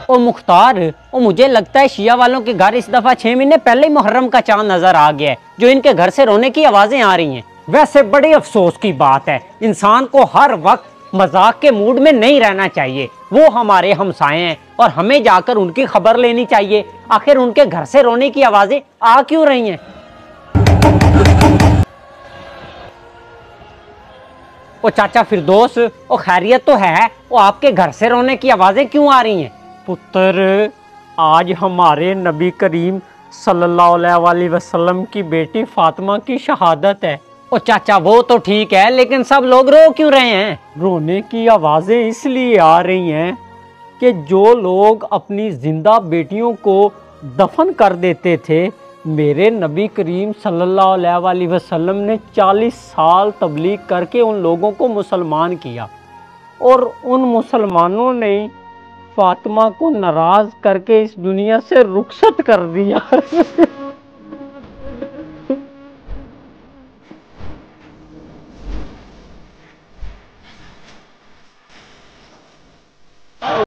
ओ मुख्तार, ओ मुझे लगता है शिया वालों के घर इस दफा 6 महीने पहले ही मुहर्रम का चांद नजर आ गया है, जो इनके घर से रोने की आवाजें आ रही हैं। वैसे बड़ी अफसोस की बात है, इंसान को हर वक्त मजाक के मूड में नहीं रहना चाहिए। वो हमारे हमसाए हैं और हमें जाकर उनकी खबर लेनी चाहिए। आखिर उनके घर से रोने की आवाजें आ क्यों रही हैं? ओ चाचा फिरदौस, ओ खैरियत तो है? वो आपके घर से रोने की आवाजें क्यों आ रही हैं? पुत्र, आज हमारे नबी करीम सल्लल्लाहु अलैहि वसल्लम की बेटी फातिमा की शहादत है। ओ चाचा वो तो ठीक है, लेकिन सब लोग रो क्यों रहे हैं? रोने की आवाज़ें इसलिए आ रही हैं कि जो लोग अपनी जिंदा बेटियों को दफन कर देते थे, मेरे नबी करीम सल्लल्लाहु अलैहि वसल्लम ने 40 साल तबलीग करके उन लोगों को मुसलमान किया, और उन मुसलमानों ने फातिमा को नाराज़ करके इस दुनिया से रुखसत कर दिया।